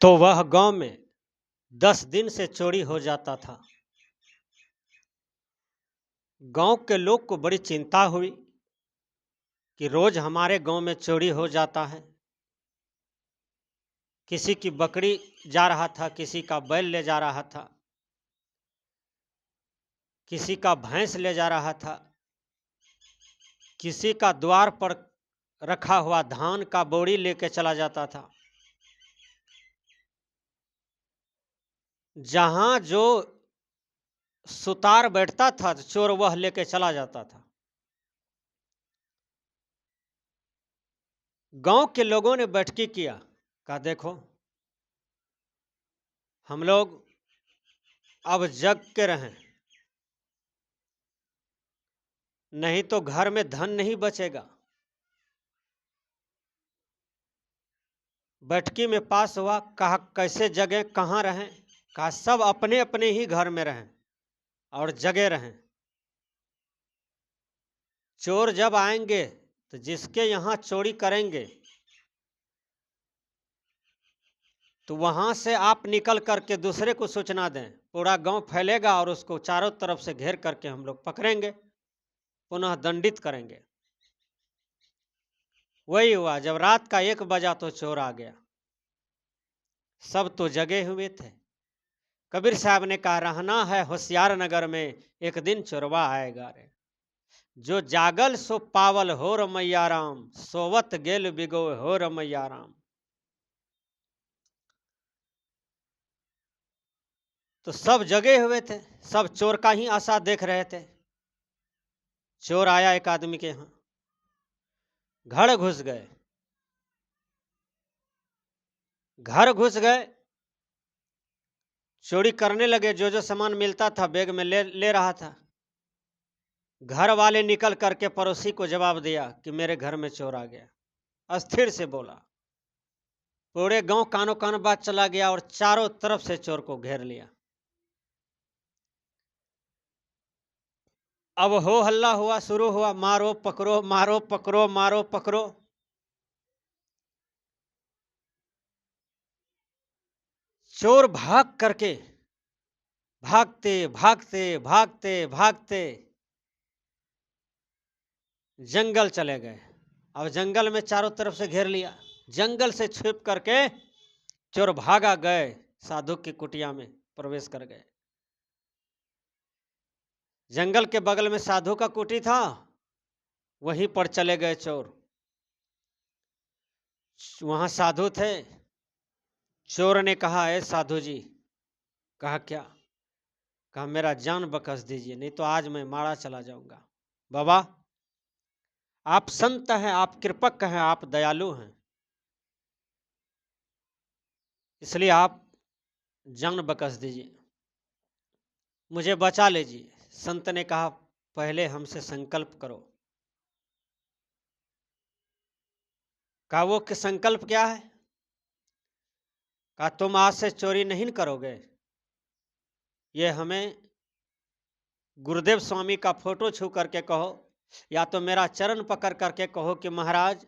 तो वह गांव में 10 दिन से चोरी हो जाता था। गांव के लोग को बड़ी चिंता हुई कि रोज हमारे गांव में चोरी हो जाता है। किसी की बकरी जा रहा था, किसी का बैल ले जा रहा था, किसी का भैंस ले जा रहा था, किसी का द्वार पर रखा हुआ धान का बोरी लेके चला जाता था। जहां जो सुतार बैठता था चोर वह लेके चला जाता था। गांव के लोगों ने बैठकी किया, कहा देखो हम लोग अब जग के रहें, नहीं तो घर में धन नहीं बचेगा। बैठकी में पास हुआ, कहा कैसे जगें, कहाँ रहें। कहा सब अपने अपने ही घर में रहें और जगे रहें। चोर जब आएंगे तो जिसके यहाँ चोरी करेंगे तो वहां से आप निकल करके दूसरे को सूचना दें। पूरा गांव फैलेगा और उसको चारों तरफ से घेर करके हम लोग पकड़ेंगे, पुनः दंडित करेंगे। वही हुआ, जब रात का 1 बजा तो चोर आ गया। सब तो जगे हुए थे। कबीर साहब ने कहा रहना है होशियार नगर में, एक दिन चोरवा आएगा रे। जो जागल सो पावल हो रमैया राम, सोवत गेल बिगो हो रमैया राम। तो सब जगे हुए थे, सब चोर का ही आशा देख रहे थे। चोर आया एक आदमी के यहां, घर घुस गए। घर घुस गए, चोरी करने लगे। जो जो सामान मिलता था बैग में ले रहा था। घर वाले निकल करके पड़ोसी को जवाब दिया कि मेरे घर में चोर आ गया। अस्थिर से बोला। पूरे गांव कानो कान बात चला गया और चारों तरफ से चोर को घेर लिया। अब हो हल्ला हुआ, शुरू हुआ, मारो पकड़ो मारो पकड़ो मारो पकड़ो। चोर भाग करके भागते भागते भागते भागते जंगल चले गए। अब जंगल में चारों तरफ से घेर लिया। जंगल से छिप करके चोर भागा गए, साधु की कुटिया में प्रवेश कर गए। जंगल के बगल में साधु का कुटी था, वहीं पर चले गए चोर। वहां साधु थे। चोर ने कहा ए साधु जी। कहा क्या। कहा मेरा जान बख्श दीजिए, नहीं तो आज मैं मारा चला जाऊंगा। बाबा आप संत हैं, आप कृपक हैं, आप दयालु हैं, इसलिए आप जान बख्श दीजिए, मुझे बचा लीजिए। संत ने कहा पहले हमसे संकल्प करो। कहा वो कि संकल्प क्या है। कहा तुम आज से चोरी नहीं करोगे। ये हमें गुरुदेव स्वामी का फोटो छू करके कहो, या तो मेरा चरण पकड़ करके कहो कि महाराज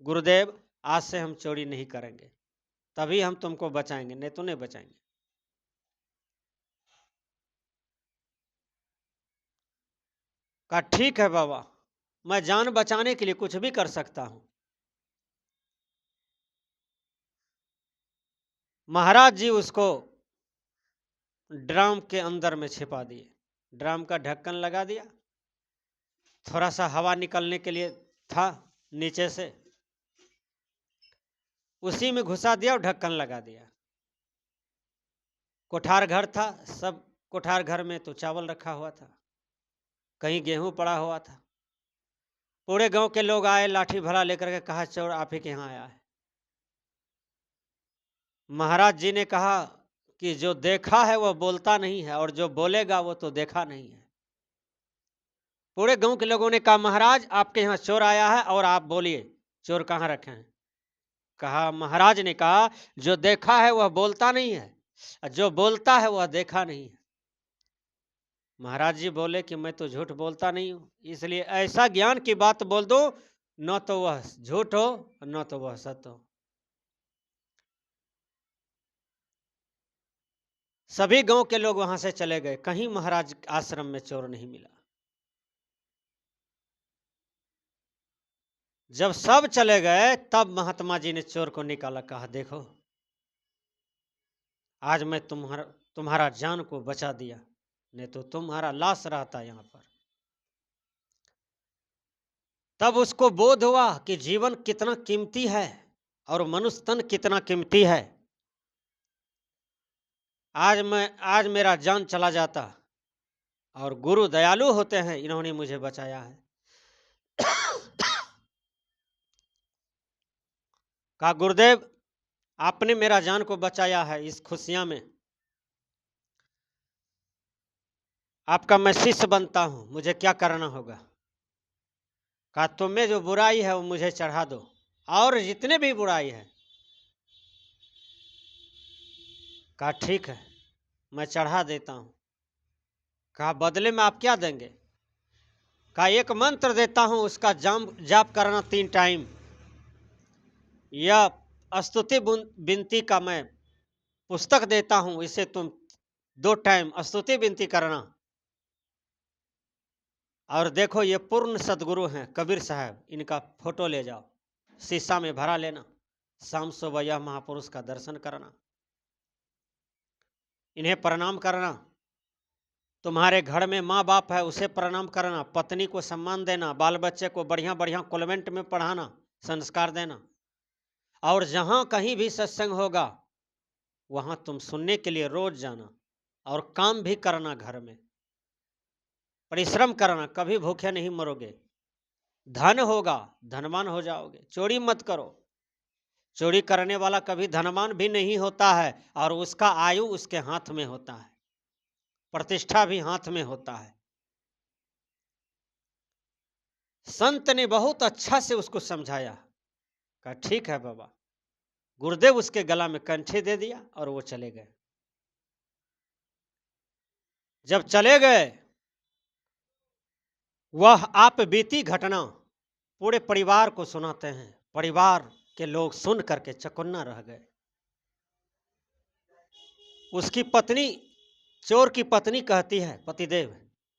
गुरुदेव आज से हम चोरी नहीं करेंगे, तभी हम तुमको बचाएंगे, नहीं तो नहीं बचाएंगे। कहा ठीक है बाबा, मैं जान बचाने के लिए कुछ भी कर सकता हूं। महाराज जी उसको ड्राम के अंदर में छिपा दिए। ड्राम का ढक्कन लगा दिया, थोड़ा सा हवा निकलने के लिए था नीचे से, उसी में घुसा दिया और ढक्कन लगा दिया। कोठार घर था, सब कोठार घर में तो चावल रखा हुआ था, कहीं गेहूं पड़ा हुआ था। पूरे गांव के लोग आए, लाठी भरा लेकर के, कहा चोर आप ही के यहाँ आया है। महाराज जी ने कहा कि जो देखा है वह बोलता नहीं है, और जो बोलेगा वो तो देखा नहीं है। पूरे गांव के लोगों ने कहा महाराज आपके यहाँ चोर आया है और आप बोलिए चोर कहाँ रखे हैं। कहा महाराज ने कहा जो देखा है वह बोलता नहीं है, जो बोलता है वह देखा नहीं है। महाराज जी बोले कि मैं तो झूठ बोलता नहीं हूं, इसलिए ऐसा ज्ञान की बात बोल दो न तो वह झूठ हो न तो वह सत्य हो। सभी गांव के लोग वहां से चले गए, कहीं महाराज आश्रम में चोर नहीं मिला। जब सब चले गए तब महात्मा जी ने चोर को निकाला, कहा देखो आज मैं तुम्हारा जान को बचा दिया, नहीं तो तुम्हारा लाश रहता यहां पर। तब उसको बोध हुआ कि जीवन कितना कीमती है और मनुष्य तन कितना कीमती है। आज मेरा जान चला जाता, और गुरु दयालु होते हैं, इन्होंने मुझे बचाया है। कहा गुरुदेव आपने मेरा जान को बचाया है, इस खुशियां में आपका मैं शिष्य बनता हूं, मुझे क्या करना होगा? कहा तुम में जो बुराई है वो मुझे चढ़ा दो, और जितने भी बुराई है। कहा ठीक है मैं चढ़ा देता हूं। कहा बदले में आप क्या देंगे? कहा एक मंत्र देता हूं, उसका जाप करना 3 टाइम। यह स्तुति विनती का मैं पुस्तक देता हूं, इसे तुम 2 टाइम स्तुति विनती करना। और देखो ये पूर्ण सदगुरु हैं कबीर साहब, इनका फोटो ले जाओ, शीशा में भरा लेना, शाम सुबह यह महापुरुष का दर्शन करना, इन्हें प्रणाम करना। तुम्हारे घर में माँ बाप है उसे प्रणाम करना, पत्नी को सम्मान देना, बाल बच्चे को बढ़िया बढ़िया कॉन्वेंट में पढ़ाना, संस्कार देना। और जहां कहीं भी सत्संग होगा वहां तुम सुनने के लिए रोज जाना, और काम भी करना, घर में परिश्रम करना, कभी भूखे नहीं मरोगे। धन होगा धनवान हो जाओगे। चोरी मत करो, चोरी करने वाला कभी धनवान भी नहीं होता है, और उसका आयु उसके हाथ में होता है, प्रतिष्ठा भी हाथ में होता है। संत ने बहुत अच्छा से उसको समझाया। कहा ठीक है बाबा। गुरुदेव उसके गला में कंठी दे दिया और वो चले गए। जब चले गए वह आप बीती घटना पूरे परिवार को सुनाते हैं। परिवार के लोग सुन करके चौकन्ना रह गए। उसकी पत्नी, चोर की पत्नी कहती है पतिदेव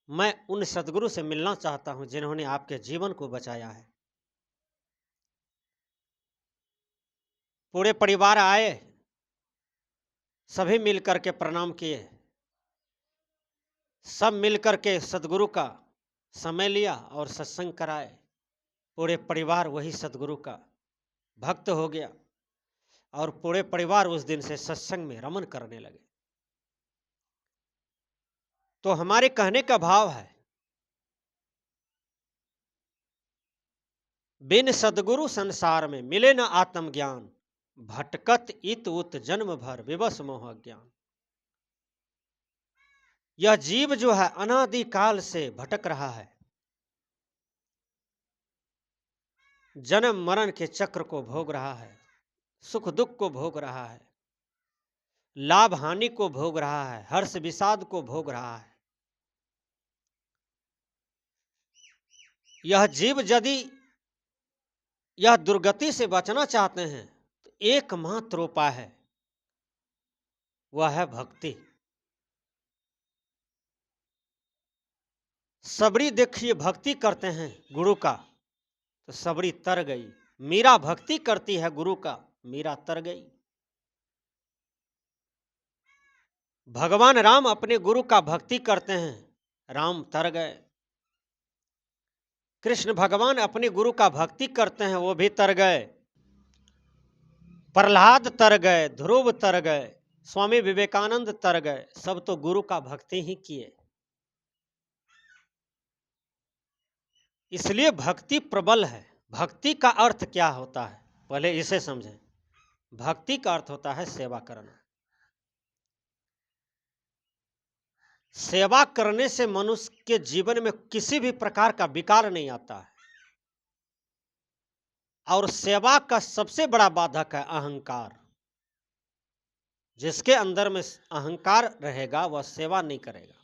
मैं उन सदगुरु से मिलना चाहता हूं जिन्होंने आपके जीवन को बचाया है। पूरे परिवार आए, सभी मिलकर के प्रणाम किए, सब मिलकर के सदगुरु का समय लिया और सत्संग कराए। पूरे परिवार वही सदगुरु का भक्त हो गया, और पूरे परिवार उस दिन से सत्संग में रमन करने लगे। तो हमारे कहने का भाव है, बिन सदगुरु संसार में मिले न आत्मज्ञान, भटकत इत उत जन्म भर विवश मोह ज्ञान। यह जीव जो है अनादि काल से भटक रहा है, जन्म मरण के चक्र को भोग रहा है, सुख दुख को भोग रहा है, लाभ हानि को भोग रहा है, हर्ष विषाद को भोग रहा है। यह जीव यदि यह दुर्गति से बचना चाहते हैं तो एकमात्र उपाय है, वह है भक्ति। सबरी देखिए भक्ति करते हैं गुरु का तो सबरी तर गई। मीरा भक्ति करती है गुरु का, मीरा तर गई। भगवान राम अपने गुरु का भक्ति करते हैं, राम तर गए। कृष्ण भगवान अपने गुरु का भक्ति करते हैं, वो भी तर गए। प्रहलाद तर गए, ध्रुव तर गए, स्वामी विवेकानंद तर गए, सब तो गुरु का भक्ति ही किए। इसलिए भक्ति प्रबल है। भक्ति का अर्थ क्या होता है पहले इसे समझें। भक्ति का अर्थ होता है सेवा करना। सेवा करने से मनुष्य के जीवन में किसी भी प्रकार का विकार नहीं आता है। और सेवा का सबसे बड़ा बाधक है अहंकार। जिसके अंदर में अहंकार रहेगा वह सेवा नहीं करेगा।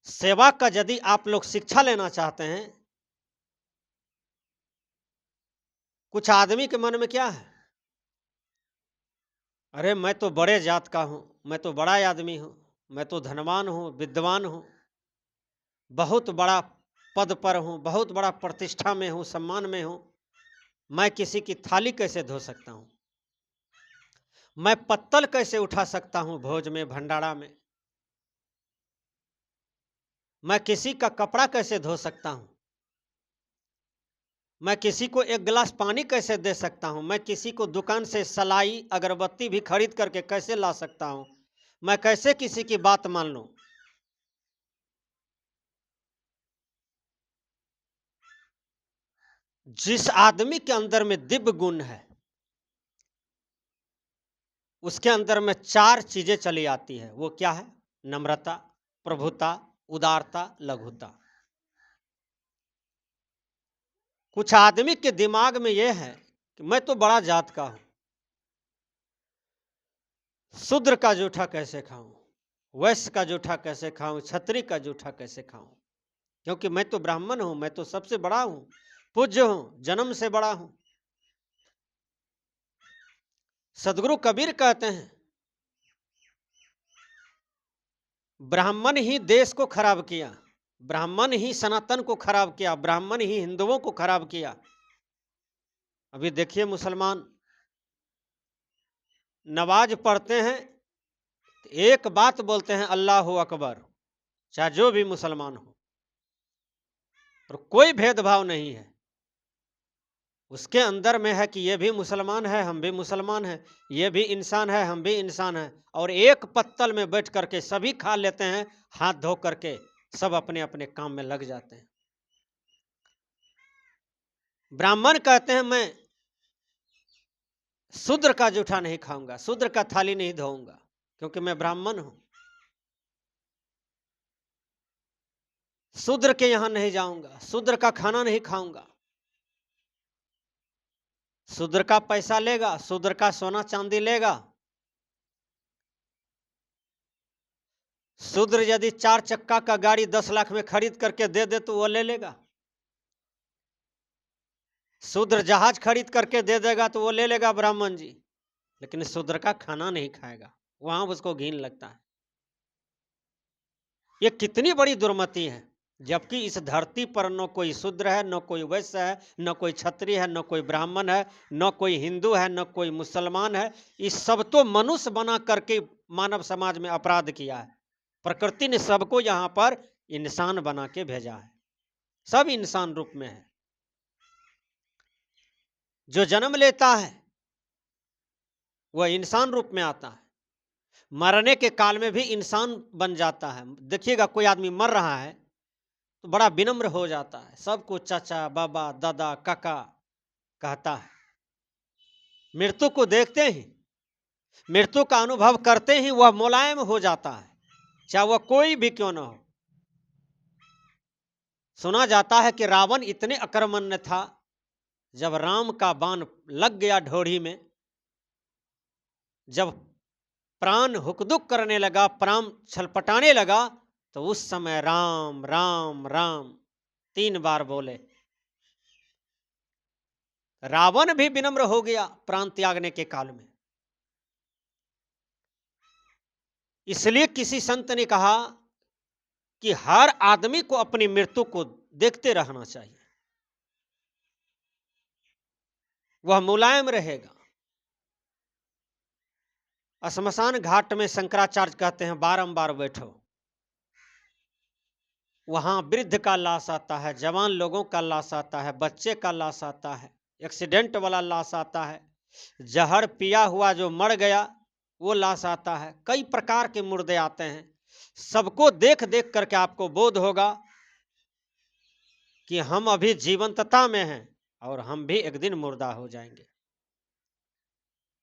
सेवा का यदि आप लोग शिक्षा लेना चाहते हैं, कुछ आदमी के मन में क्या है, अरे मैं तो बड़े जात का हूँ, मैं तो बड़ा आदमी हूँ, मैं तो धनवान हूँ, विद्वान हूँ, बहुत बड़ा पद पर हूँ, बहुत बड़ा प्रतिष्ठा में हूँ, सम्मान में हूँ। मैं किसी की थाली कैसे धो सकता हूँ? मैं पत्तल कैसे उठा सकता हूँ भोज में, भंडारा में? मैं किसी का कपड़ा कैसे धो सकता हूँ? मैं किसी को एक गिलास पानी कैसे दे सकता हूँ? मैं किसी को दुकान से सलाई अगरबत्ती भी खरीद करके कैसे ला सकता हूँ? मैं कैसे किसी की बात मान लूं? जिस आदमी के अंदर में दिव्य गुण है, उसके अंदर में 4 चीजें चली आती है। वो क्या है? नम्रता, प्रभुता, उदारता, लघुता। कुछ आदमी के दिमाग में यह है कि मैं तो बड़ा जात का हूं, शूद्र का जूठा कैसे खाऊं, वैश्य का जूठा कैसे खाऊं, क्षत्रिय का जूठा कैसे खाऊं, क्योंकि मैं तो ब्राह्मण हूं, मैं तो सबसे बड़ा हूं, पूज्य हूं, जन्म से बड़ा हूं। सदगुरु कबीर कहते हैं, ब्राह्मण ही देश को खराब किया, ब्राह्मण ही सनातन को खराब किया, ब्राह्मण ही हिंदुओं को खराब किया। अभी देखिए, मुसलमान नमाज पढ़ते हैं तो एक बात बोलते हैं, अल्लाह अकबर, चाहे जो भी मुसलमान हो, और कोई भेदभाव नहीं है। उसके अंदर में है कि ये भी मुसलमान है, हम भी मुसलमान हैं, ये भी इंसान है, हम भी इंसान हैं, और एक पत्तल में बैठ करके सभी खा लेते हैं, हाथ धो करके सब अपने अपने काम में लग जाते हैं। ब्राह्मण कहते हैं, मैं शूद्र का जूठा नहीं खाऊंगा, शूद्र का थाली नहीं धोऊंगा, क्योंकि मैं ब्राह्मण हूं, शूद्र के यहां नहीं जाऊंगा, शूद्र का खाना नहीं खाऊंगा। शूद्र का पैसा लेगा, शूद्र का सोना चांदी लेगा। शूद्र यदि 4 चक्का का गाड़ी 10 लाख में खरीद करके दे दे तो वो ले लेगा। शूद्र जहाज खरीद करके दे देगा तो वो ले लेगा ब्राह्मण जी, लेकिन शूद्र का खाना नहीं खाएगा, वहां उसको घिन लगता है। ये कितनी बड़ी दुर्मति है, जबकि इस धरती पर न कोई शूद्र है, न कोई वैश्य है, न कोई क्षत्रिय है, न कोई ब्राह्मण है, न कोई हिंदू है, न कोई मुसलमान है। इस सब तो मनुष्य बना करके मानव समाज में अपराध किया है। प्रकृति ने सबको यहां पर इंसान बना के भेजा है, सब इंसान रूप में है। जो जन्म लेता है वह इंसान रूप में आता है, मरने के काल में भी इंसान बन जाता है। देखिएगा, कोई आदमी मर रहा है तो बड़ा विनम्र हो जाता है, सबको चाचा, बाबा, दादा, काका कहता है। मृत्यु को देखते ही, मृत्यु का अनुभव करते ही वह मुलायम हो जाता है, चाहे वह कोई भी क्यों ना हो। सुना जाता है कि रावण इतने अकर्मण्य था, जब राम का बाण लग गया ढोड़ी में, जब प्राण हुकदुक करने लगा, प्राण छलपटाने लगा, तो उस समय राम राम राम 3 बार बोले। रावण भी विनम्र हो गया प्राण त्यागने के काल में। इसलिए किसी संत ने कहा कि हर आदमी को अपनी मृत्यु को देखते रहना चाहिए, वह मुलायम रहेगा। श्मशान घाट में शंकराचार्य कहते हैं, बारंबार बैठो, वहां वृद्ध का लाश आता है, जवान लोगों का लाश आता है, बच्चे का लाश आता है, एक्सीडेंट वाला लाश आता है, जहर पिया हुआ जो मर गया वो लाश आता है, कई प्रकार के मुर्दे आते हैं। सबको देख देख करके आपको बोध होगा कि हम अभी जीवंतता में हैं और हम भी एक दिन मुर्दा हो जाएंगे।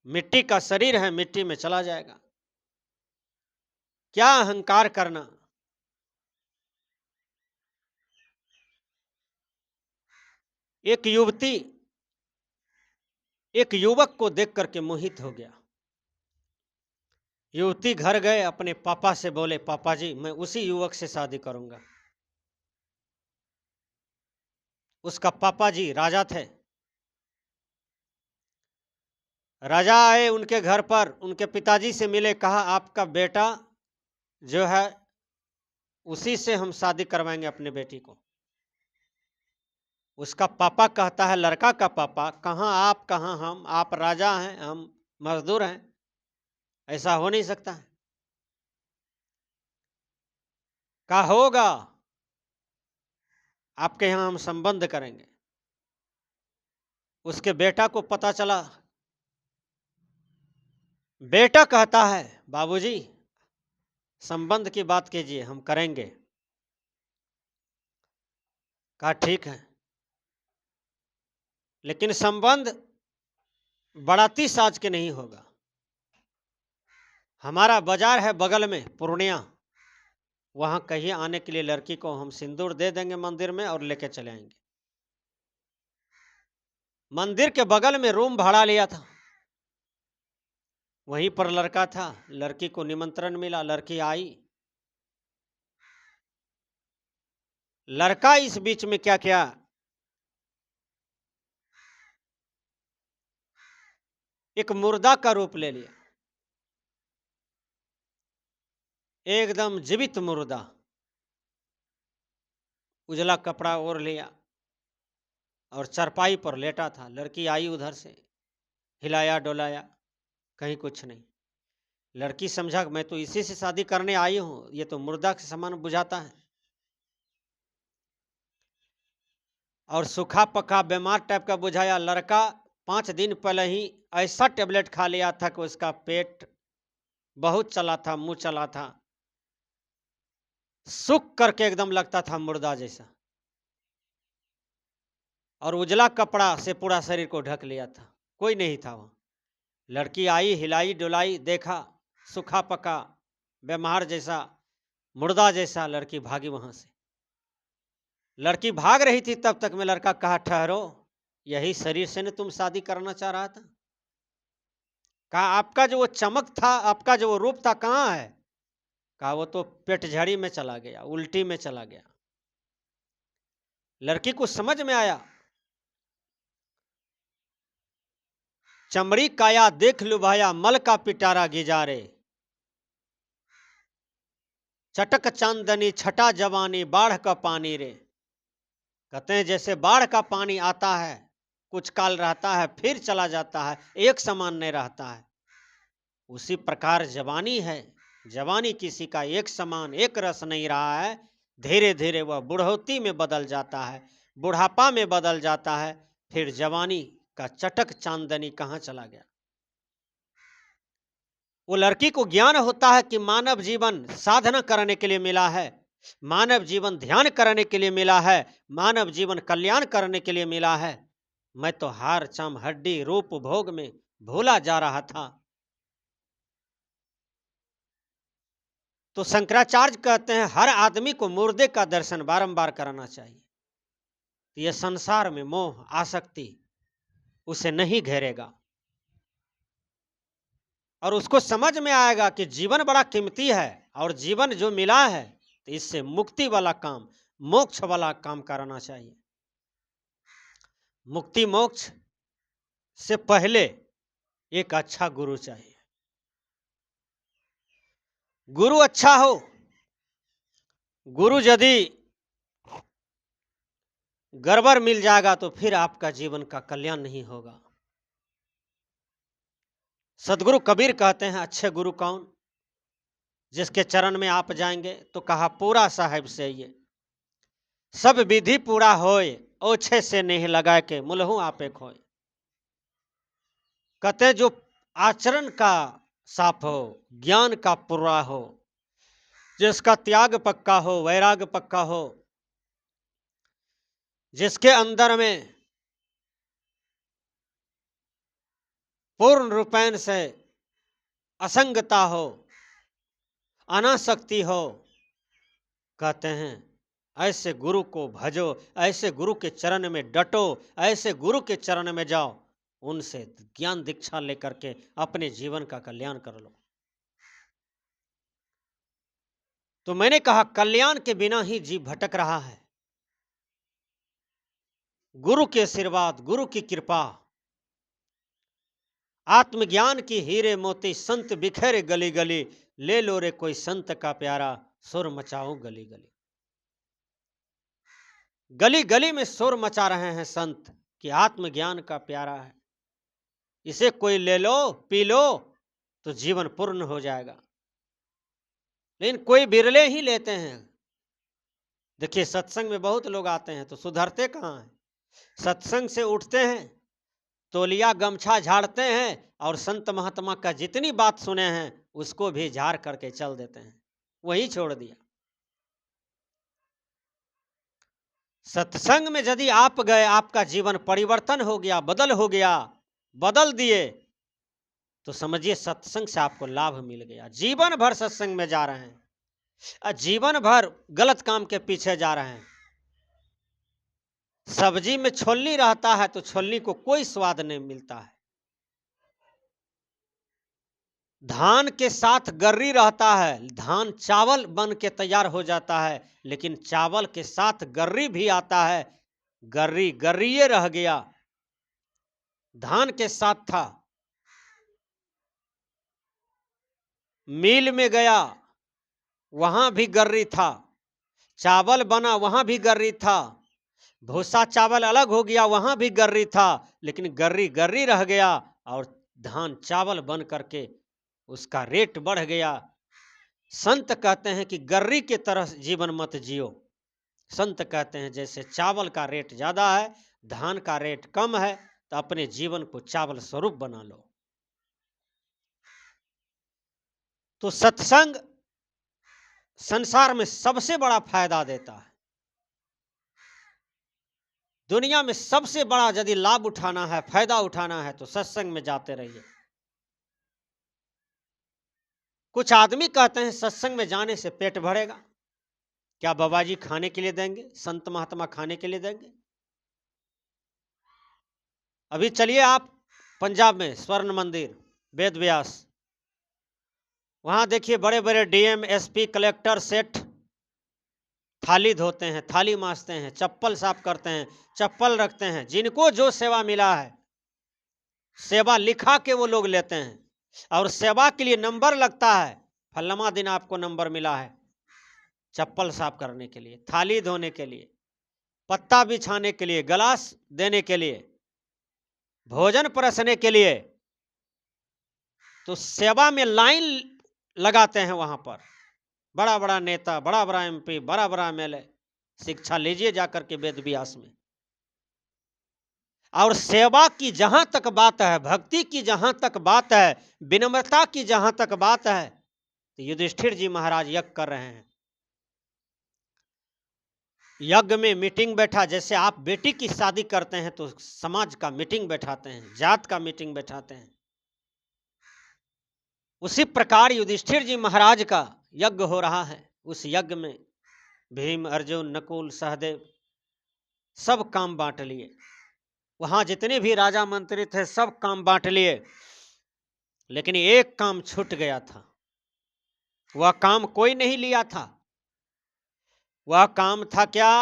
मिट्टी का शरीर है, मिट्टी में चला जाएगा। क्या अहंकार करना। एक युवती एक युवक को देख करके मोहित हो गया। युवती घर गए, अपने पापा से बोले, पापा जी मैं उसी युवक से शादी करूंगा। उसका पापा जी राजा थे। राजा आए उनके घर पर, उनके पिताजी से मिले, कहा आपका बेटा जो है उसी से हम शादी करवाएंगे अपने बेटी को। उसका पापा कहता है, लड़का का पापा, कहाँ आप कहाँ हम, आप राजा हैं हम मजदूर हैं, ऐसा हो नहीं सकता है। कहा होगा, आपके यहाँ हम संबंध करेंगे। उसके बेटा को पता चला, बेटा कहता है बाबूजी संबंध की बात कीजिए, हम करेंगे। कहा ठीक है, लेकिन संबंध बाराती साज के नहीं होगा। हमारा बाजार है बगल में पूर्णिया, वहां कहिए आने के लिए, लड़की को हम सिंदूर दे देंगे मंदिर में और लेके चले आएंगे। मंदिर के बगल में रूम भाड़ा लिया था, वहीं पर लड़का था, लड़की को निमंत्रण मिला, लड़की आई। लड़का इस बीच में क्या किया, एक मुर्दा का रूप ले लिया, एकदम जीवित मुर्दा। उजला कपड़ा ओढ़ लिया और चरपाई पर लेटा था। लड़की आई उधर से, हिलाया डोलाया, कहीं कुछ नहीं। लड़की समझा मैं तो इसी से शादी करने आई हूं, ये तो मुर्दा के समान बुझाता है। और सूखा पका बीमार टाइप का बुझाया। लड़का 5 दिन पहले ही ऐसा टेबलेट खा लिया था कि उसका पेट बहुत चला था, मुंह चला था, सूख करके एकदम लगता था मुर्दा जैसा। और उजला कपड़ा से पूरा शरीर को ढक लिया था, कोई नहीं था वहां। लड़की आई, हिलाई डुलाई, देखा सूखा पका बीमार जैसा, मुर्दा जैसा। लड़की भागी वहां से। लड़की भाग रही थी, तब तक में लड़का कहा ठहरो, यही शरीर से न तुम शादी करना चाह रहा था? कहा आपका जो वो चमक था, आपका जो वो रूप था कहाँ है? कहा वो तो पेटझड़ी में चला गया, उल्टी में चला गया। लड़की को समझ में आया, चमड़ी काया देख लुभाया, मल का पिटारा गिजारे, चटक चांदनी छटा जवानी, बाढ़ का पानी रे। कहते हैं जैसे बाढ़ का पानी आता है, कुछ काल रहता है फिर चला जाता है, एक समान नहीं रहता है, उसी प्रकार जवानी है। जवानी किसी का एक समान एक रस नहीं रहा है, धीरे धीरे वह बुढ़ौती में बदल जाता है, बुढ़ापा में बदल जाता है, फिर जवानी का चटक चांदनी कहाँ चला गया। वो लड़की को ज्ञान होता है कि मानव जीवन साधना करने के लिए मिला है, मानव जीवन ध्यान करने के लिए मिला है, मानव जीवन कल्याण करने के लिए मिला है। मैं तो हार चाम हड्डी रूप भोग में भूला जा रहा था। तो शंकराचार्य कहते हैं हर आदमी को मुर्दे का दर्शन बारंबार कराना चाहिए। तो यह संसार में मोह आसक्ति उसे नहीं घेरेगा और उसको समझ में आएगा कि जीवन बड़ा कीमती है और जीवन जो मिला है तो इससे मुक्ति वाला काम, मोक्ष वाला काम करना चाहिए। मुक्ति मोक्ष से पहले एक अच्छा गुरु चाहिए। गुरु अच्छा हो, गुरु यदि गड़बड़ मिल जाएगा तो फिर आपका जीवन का कल्याण नहीं होगा। सदगुरु कबीर कहते हैं अच्छे गुरु कौन? जिसके चरण में आप जाएंगे तो कहा पूरा साहिब से ये सब विधि पूरा होए, ओछे से नहीं लगा के मुलहू आपे खोए। कहते जो आचरण का साफ हो, ज्ञान का पूरा हो, जिसका त्याग पक्का हो, वैराग पक्का हो, जिसके अंदर में पूर्ण रूपेण से असंगता हो, अनासक्ति हो, कहते हैं ऐसे गुरु को भजो, ऐसे गुरु के चरण में डटो, ऐसे गुरु के चरण में जाओ, उनसे ज्ञान दीक्षा लेकर के अपने जीवन का कल्याण कर लो। तो मैंने कहा कल्याण के बिना ही जीव भटक रहा है। गुरु के आशीर्वाद, गुरु की कृपा, आत्मज्ञान की हीरे मोती संत बिखेरे गली गली, ले लो रे कोई संत का प्यारा, शोर मचाओ गली गली। गली गली में शोर मचा रहे हैं संत कि आत्मज्ञान का प्यारा है, इसे कोई ले लो पी लो तो जीवन पूर्ण हो जाएगा। लेकिन कोई बिरले ही लेते हैं। देखिए सत्संग में बहुत लोग आते हैं तो सुधरते कहाँ हैं। सत्संग से उठते हैं, तौलिया गमछा झाड़ते हैं और संत महात्मा का जितनी बात सुने हैं उसको भी झाड़ करके चल देते हैं, वही छोड़ दिया। सत्संग में यदि आप गए, आपका जीवन परिवर्तन हो गया, बदल दिए, तो समझिए सत्संग से आपको लाभ मिल गया। जीवन भर सत्संग में जा रहे हैं, जीवन भर गलत काम के पीछे जा रहे हैं। सब्जी में छोलनी रहता है तो छोलनी को कोई स्वाद नहीं मिलता है। धान के साथ गर्री रहता है, धान चावल बन के तैयार हो जाता है, लेकिन चावल के साथ गर्री भी आता है, गर्री गर्रिये रह गया। धान के साथ था, मिल में गया वहां भी गर्री था, चावल बना वहां भी गर्री था, भूसा चावल अलग हो गया वहां भी गर्री था, लेकिन गर्री गर्री रह गया और धान चावल बन करके उसका रेट बढ़ गया। संत कहते हैं कि गर्री के तरह जीवन मत जियो। संत कहते हैं जैसे चावल का रेट ज्यादा है, धान का रेट कम है, तो अपने जीवन को चावल स्वरूप बना लो। तो सत्संग संसार में सबसे बड़ा फायदा देता है। दुनिया में सबसे बड़ा यदि लाभ उठाना है, फायदा उठाना है, तो सत्संग में जाते रहिए। कुछ आदमी कहते हैं सत्संग में जाने से पेट भरेगा। क्या बाबा जी खाने के लिए देंगे? संत महात्मा खाने के लिए देंगे? अभी चलिए आप पंजाब में स्वर्ण मंदिर, वेद व्यास, वहां देखिए बड़े बड़े डीएम, एसपी, कलेक्टर, सेठ थाली धोते हैं, थाली मांजते हैं, चप्पल साफ करते हैं, चप्पल रखते हैं। जिनको जो सेवा मिला है, सेवा लिखा के वो लोग लेते हैं, और सेवा के लिए नंबर लगता है। फलमा दिन आपको नंबर मिला है चप्पल साफ करने के लिए, थाली धोने के लिए, पत्ता बिछाने के लिए, गिलास देने के लिए, भोजन परसने के लिए। तो सेवा में लाइन लगाते हैं वहां पर बड़ा बड़ा नेता, बड़ा बड़ा एमपी, बड़ा बड़ा एमएलए। शिक्षा लीजिए जाकर के वेद व्यास में। और सेवा की जहां तक बात है, भक्ति की जहां तक बात है, विनम्रता की जहां तक बात है, तो युधिष्ठिर जी महाराज यज्ञ कर रहे हैं। यज्ञ में मीटिंग बैठा, जैसे आप बेटी की शादी करते हैं तो समाज का मीटिंग बैठाते हैं, जात का मीटिंग बैठाते हैं, उसी प्रकार युधिष्ठिर जी महाराज का यज्ञ हो रहा है। उस यज्ञ में भीम, अर्जुन, नकुल, सहदेव सब काम बांट लिए। वहां जितने भी राजा मंत्री थे सब काम बांट लिए, लेकिन एक काम छूट गया था। वह काम कोई नहीं लिया था। वह काम था क्या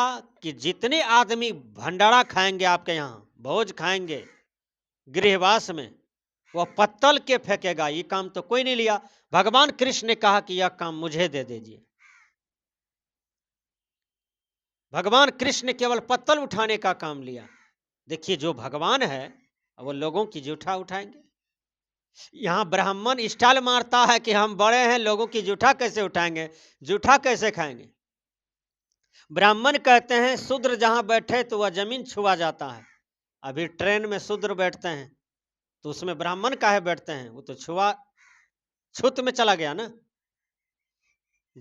कि जितने आदमी भंडारा खाएंगे, आपके यहां भोज खाएंगे गृहवास में, वह पत्तल के फेंकेगा। ये काम तो कोई नहीं लिया। भगवान कृष्ण ने कहा कि यह काम मुझे दे दीजिए। भगवान कृष्ण ने केवल पत्तल उठाने का काम लिया। देखिए जो भगवान है वो लोगों की जूठा उठाएंगे। यहां ब्राह्मण स्टाइल मारता है कि हम बड़े हैं, लोगों की जूठा कैसे उठाएंगे, जूठा कैसे खाएंगे। ब्राह्मण कहते हैं शूद्र जहां बैठे तो वह जमीन छुआ जाता है। अभी ट्रेन में शूद्र बैठते हैं तो उसमें ब्राह्मण काहे बैठते हैं? वो तो छूत में चला गया ना।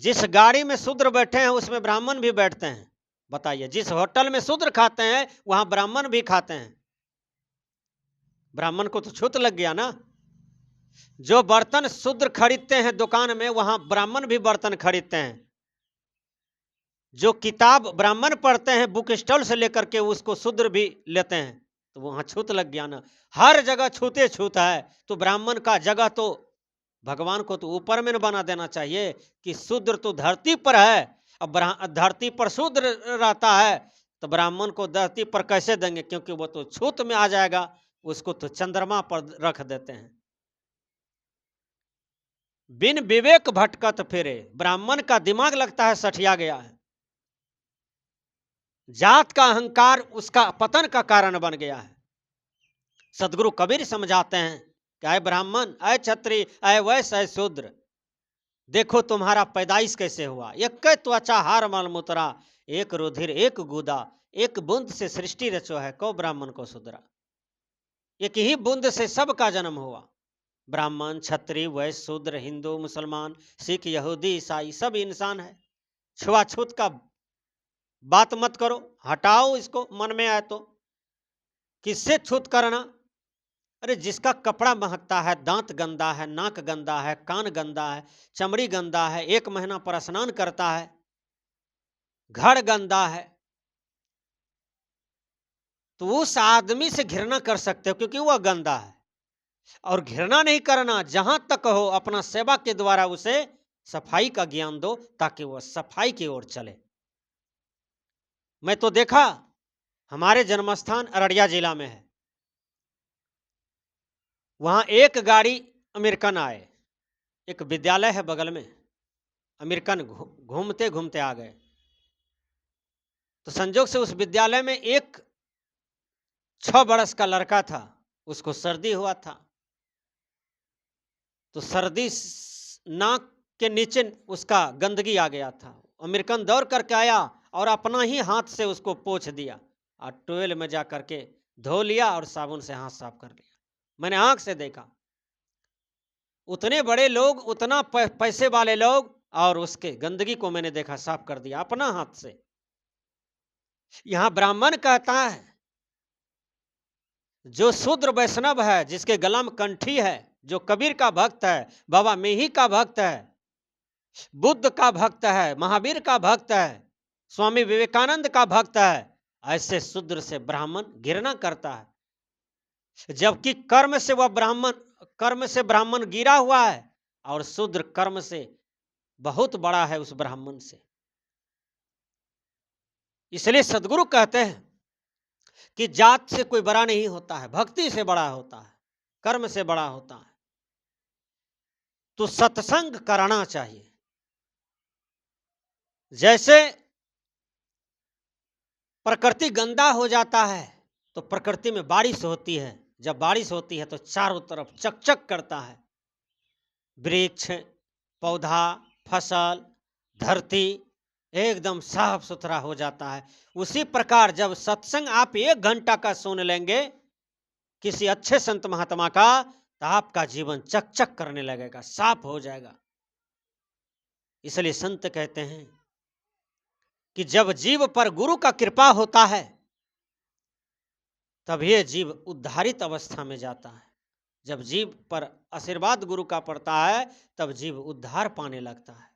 जिस गाड़ी में शूद्र बैठे हैं उसमें ब्राह्मण भी बैठते हैं। बताइए, जिस होटल में शूद्र खाते हैं वहां ब्राह्मण भी खाते हैं। ब्राह्मण को तो छूत लग गया ना। जो बर्तन शूद्र खरीदते हैं दुकान में, वहां ब्राह्मण भी बर्तन खरीदते हैं। जो किताब ब्राह्मण पढ़ते हैं बुक स्टॉल से लेकर के, उसको शूद्र भी लेते हैं, तो वहां छूत लग गया ना। हर जगह छूते छूत है। तो ब्राह्मण का जगह तो भगवान को तो ऊपर में न बना देना चाहिए कि शूद्र तो धरती पर है, अब धरती पर शूद्र रहता है तो ब्राह्मण को धरती पर कैसे देंगे? क्योंकि वो तो छूत में आ जाएगा, उसको तो चंद्रमा पर रख देते हैं। बिन विवेक भटकत फिरे। ब्राह्मण का दिमाग लगता है सठिया गया है, जात का अहंकार उसका पतन का कारण बन गया है। सदगुरु कबीर समझाते हैं कि अय ब्राह्मण, अय क्षत्रिय, अय वैश्य, अय शूद्र, देखो तुम्हारा पैदाइश कैसे हुआ। एक त्वचा हार मल मुतरा, एक रुधिर एक गुदा, एक बूंद से सृष्टि रचो है, को ब्राह्मण को शूद्रा। एक ही बूंद से सबका जन्म हुआ। ब्राह्मण, क्षत्रिय, वैश्य, शूद्र, हिंदू, मुसलमान, सिख, यहूदी, ईसाई, सब इंसान है। छुआछूत का बात मत करो, हटाओ इसको, मन में आए तो। किससे छूत करना? अरे जिसका कपड़ा महकता है, दांत गंदा है, नाक गंदा है, कान गंदा है, चमड़ी गंदा है, 1 महीना पर स्नान करता है, घर गंदा है, तो उस आदमी से घृणा कर सकते हो क्योंकि वह गंदा है। और घृणा नहीं करना, जहां तक हो अपना सेवा के द्वारा उसे सफाई का ज्ञान दो ताकि वह सफाई की ओर चले। मैं तो देखा, हमारे जन्मस्थान अररिया जिला में है, वहां एक गाड़ी अमेरिकन आए, एक विद्यालय है बगल में, अमेरिकन घूमते घूमते आ गए। तो संजोग से उस विद्यालय में एक 6 बरस का लड़का था, उसको सर्दी हुआ था। तो सर्दी नाक के नीचे उसका गंदगी आ गया था। अमेरिकन दौड़ करके आया और अपना ही हाथ से उसको पोंछ दिया और टोयल में जा करके धो लिया और साबुन से हाथ साफ कर लिया। मैंने आंख से देखा, उतने बड़े लोग, उतना पैसे वाले लोग, और उसके गंदगी को मैंने देखा साफ कर दिया अपना हाथ से। यहां ब्राह्मण कहता है, जो शूद्र वैष्णव है, जिसके गला में कंठी है, जो कबीर का भक्त है, बाबा मेही का भक्त है, बुद्ध का भक्त है, महावीर का भक्त है, स्वामी विवेकानंद का भक्त है, ऐसे शूद्र से ब्राह्मण घृणा करता है। जबकि कर्म से ब्राह्मण गिरा हुआ है और शूद्र कर्म से बहुत बड़ा है उस ब्राह्मण से। इसलिए सदगुरु कहते हैं कि जात से कोई बड़ा नहीं होता है, भक्ति से बड़ा होता है, कर्म से बड़ा होता है। तो सत्संग करना चाहिए। जैसे प्रकृति गंदा हो जाता है तो प्रकृति में बारिश होती है, जब बारिश होती है तो चारों तरफ चकचक करता है, वृक्ष, पौधा, फसल, धरती एकदम साफ सुथरा हो जाता है। उसी प्रकार जब सत्संग आप 1 घंटा का सुन लेंगे किसी अच्छे संत महात्मा का, तो आपका जीवन चकचक करने लगेगा, साफ हो जाएगा। इसलिए संत कहते हैं कि जब जीव पर गुरु का कृपा होता है तब यह जीव उद्धारित अवस्था में जाता है। जब जीव पर आशीर्वाद गुरु का पड़ता है तब जीव उद्धार पाने लगता है।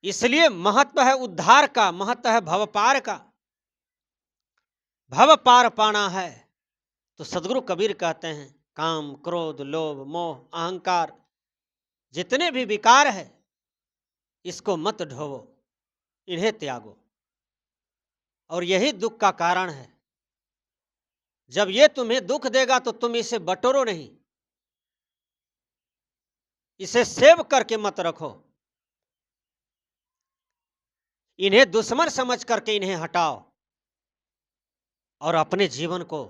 इसलिए महत्व है उद्धार का, महत्व है भव पार का। भव पार पाना है तो सदगुरु कबीर कहते हैं, काम, क्रोध, लोभ, मोह, अहंकार, जितने भी विकार है, इसको मत ढोवो, इन्हें त्यागो। और यही दुख का कारण है। जब ये तुम्हें दुख देगा तो तुम इसे बटोरो नहीं, इसे सेव करके मत रखो, इन्हें दुश्मन समझ करके इन्हें हटाओ और अपने जीवन को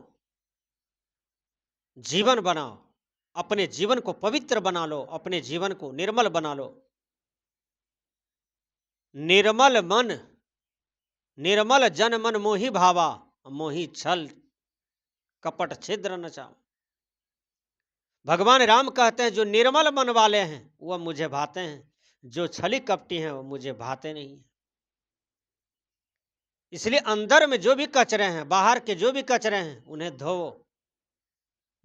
जीवन बनाओ, अपने जीवन को पवित्र बना लो, अपने जीवन को निर्मल बना लो। निर्मल मन, निर्मल जन मन मोहि भावा, मोहि छल कपट छिद्र न चाओ। भगवान राम कहते हैं, जो निर्मल मन वाले हैं वह मुझे भाते हैं, जो छली कपटी हैं वो मुझे भाते नहीं है। इसलिए अंदर में जो भी कचरे हैं, बाहर के जो भी कचरे हैं, उन्हें धोवो।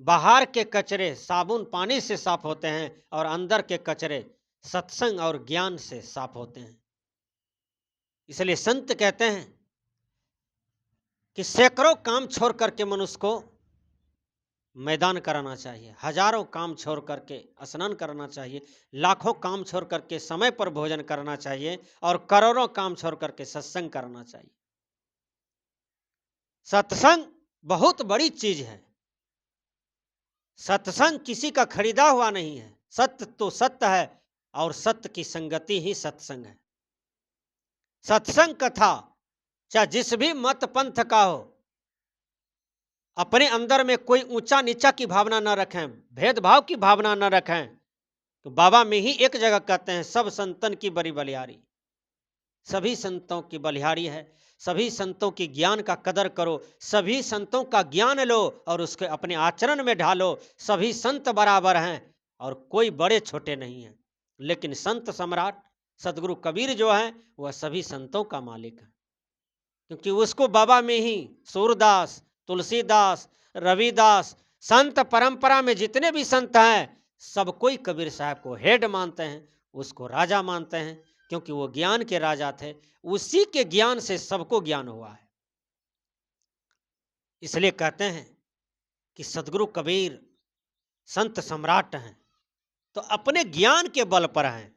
बाहर के कचरे साबुन पानी से साफ होते हैं और अंदर के कचरे सत्संग और ज्ञान से साफ होते हैं। इसलिए संत कहते हैं कि सैकड़ों काम छोड़ करके मनुष्य को मैदान कराना चाहिए, हजारों काम छोड़ करके स्नान करना चाहिए, लाखों काम छोड़ करके समय पर भोजन करना चाहिए और करोड़ों काम छोड़ करके सत्संग करना चाहिए। सत्संग बहुत बड़ी चीज है। सत्संग किसी का खरीदा हुआ नहीं है, सत्य तो सत्य है और सत्य की संगति ही सत्संग है। सत्संग कथा चाहे जिस भी मत पंथ का हो, अपने अंदर में कोई ऊंचा नीचा की भावना न रखें, भेदभाव की भावना न रखें। तो बाबा में ही एक जगह कहते हैं, सब संतन की बड़ी बलिहारी। सभी संतों की बलिहारी है, सभी संतों की ज्ञान का कदर करो, सभी संतों का ज्ञान लो और उसके अपने आचरण में ढालो। सभी संत बराबर हैं और कोई बड़े छोटे नहीं हैं, लेकिन संत सम्राट सदगुरु कबीर जो है वह सभी संतों का मालिक है, क्योंकि उसको बाबा में ही सूरदास, तुलसीदास, रविदास, संत परंपरा में जितने भी संत हैं सब कोई कबीर साहब को हेड मानते हैं, उसको राजा मानते हैं, क्योंकि वो ज्ञान के राजा थे। उसी के ज्ञान से सबको ज्ञान हुआ है। इसलिए कहते हैं कि सदगुरु कबीर संत सम्राट हैं, तो अपने ज्ञान के बल पर हैं।